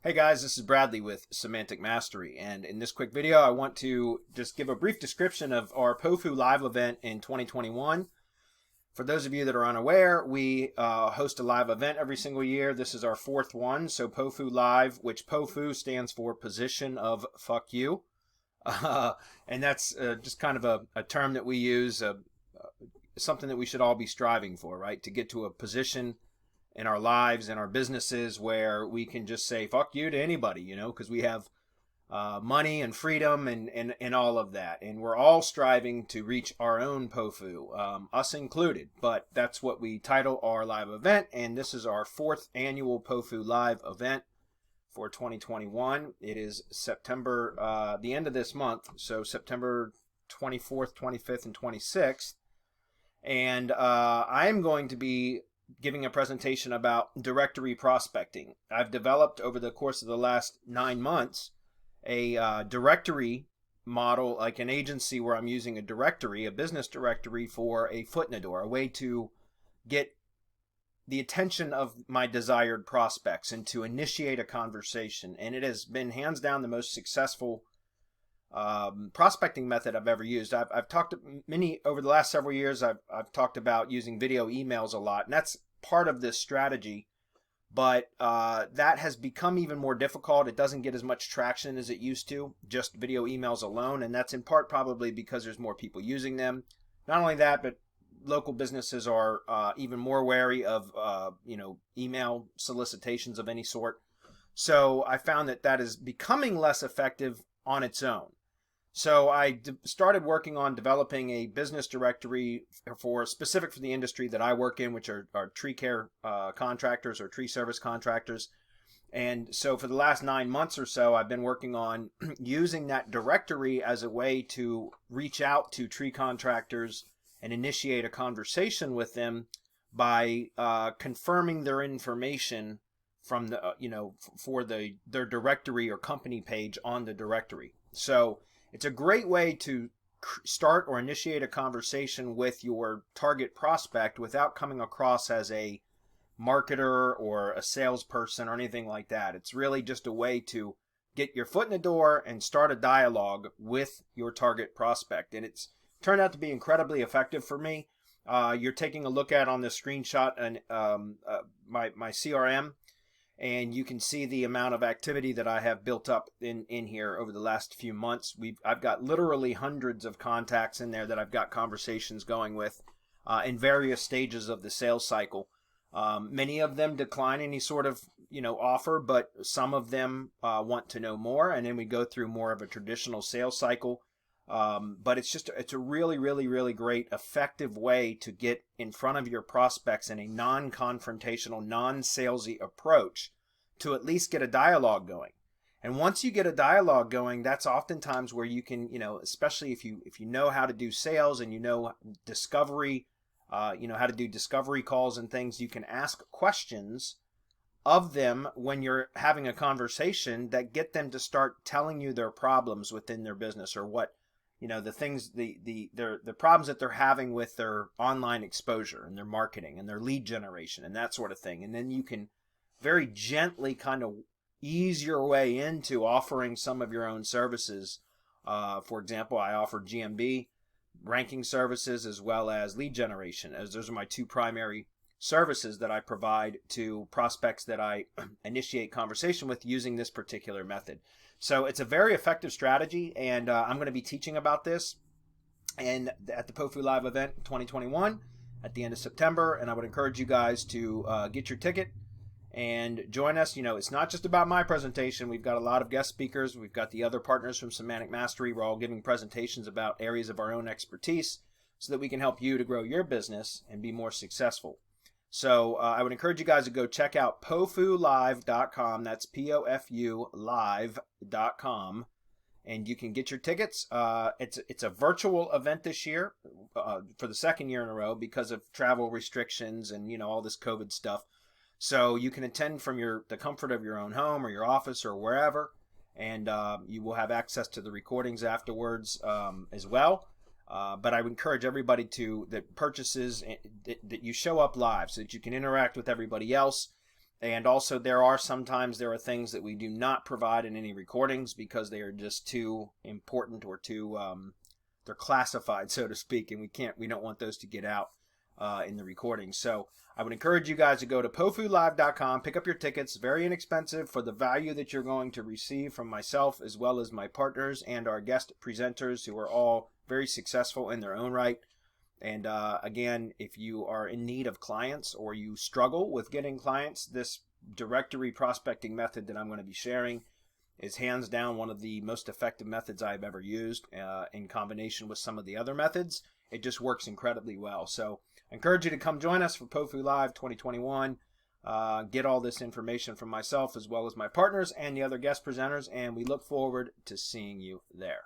Hey guys, this is Bradley with Semantic Mastery, and in this quick video I want to just give a brief description of our POFU live event in 2021. For those of you that are unaware, we host a live event every single year. This is our fourth one, so POFU Live, which POFU stands for Position of Fuck You. And that's just kind of a term that we use, something that we should all be striving for, right? To get to a position in our lives and our businesses where we can just say fuck you to anybody, because we have money and freedom and all of that, and we're all striving to reach our own POFU, us included. But that's what we title our live event, and this is our fourth annual POFU live event for 2021. It is September, the end of this month, so September 24th, 25th, and 26th, and I'm going to be giving a presentation about directory prospecting. I've developed over the course of the last 9 months a directory model, like an agency where I'm using a directory, a business directory, for a foot in the door, a way to get the attention of my desired prospects and to initiate a conversation. And it has been hands down the most successful prospecting method I've ever used. I've talked to many over the last several years. I've talked about using video emails a lot, and that's part of this strategy. But that has become even more difficult. It doesn't get as much traction as it used to, just video emails alone, and that's in part probably because there's more people using them. Not only that, but local businesses are even more wary of email solicitations of any sort. So I found that is becoming less effective on its own. So I started working on developing a business directory specific for the industry that I work in, which are tree care contractors or tree service contractors. And so for the last 9 months or so, I've been working on using that directory as a way to reach out to tree contractors and initiate a conversation with them by confirming their information from the for their directory or company page on the directory. So it's a great way to start or initiate a conversation with your target prospect without coming across as a marketer or a salesperson or anything like that. It's really just a way to get your foot in the door and start a dialogue with your target prospect. And it's turned out to be incredibly effective for me. You're taking a look at on this screenshot and my CRM. And you can see the amount of activity that I have built up in here over the last few months. I've got literally hundreds of contacts in there that I've got conversations going with in various stages of the sales cycle. Many of them decline any sort of offer, but some of them want to know more, and then we go through more of a traditional sales cycle. But it's a really, really, really great, effective way to get in front of your prospects in a non-confrontational, non-salesy approach to at least get a dialogue going. And once you get a dialogue going, that's oftentimes where you can, especially if you know how to do sales and discovery, how to do discovery calls and things, you can ask questions of them when you're having a conversation that get them to start telling you their problems within their business, or what the things, the problems that they're having with their online exposure and their marketing and their lead generation and that sort of thing. And then you can very gently kind of ease your way into offering some of your own services. For example, I offer GMB ranking services as well as lead generation, as those are my two primary services that I provide to prospects that I initiate conversation with using this particular method. So it's a very effective strategy, and I'm going to be teaching about this and at the POFU Live event 2021 at the end of September, and I would encourage you guys to get your ticket and join us. It's not just about my presentation. We've got a lot of guest speakers. We've got the other partners from Semantic Mastery. We're all giving presentations about areas of our own expertise so that we can help you to grow your business and be more successful. So I would encourage you guys to go check out POFUlive.com. That's POFU live.com. And you can get your tickets. It's a virtual event this year for the second year in a row because of travel restrictions and all this COVID stuff. So you can attend from the comfort of your own home or your office or wherever, and you will have access to the recordings afterwards as well. But I would encourage everybody that purchases that you show up live so that you can interact with everybody else And also there are things that we do not provide in any recordings because they are just too important or too they're classified, so to speak, and we don't want those to get out in the recording. So I would encourage you guys to go to POFUlive.com, pick up your tickets. Very inexpensive for the value that you're going to receive from myself as well as my partners and our guest presenters, who are all very successful in their own right. And again, if you are in need of clients or you struggle with getting clients, this directory prospecting method that I'm going to be sharing is hands down one of the most effective methods I've ever used in combination with some of the other methods. It just works incredibly well. So I encourage you to come join us for POFU Live 2021. Get all this information from myself as well as my partners and the other guest presenters, and we look forward to seeing you there.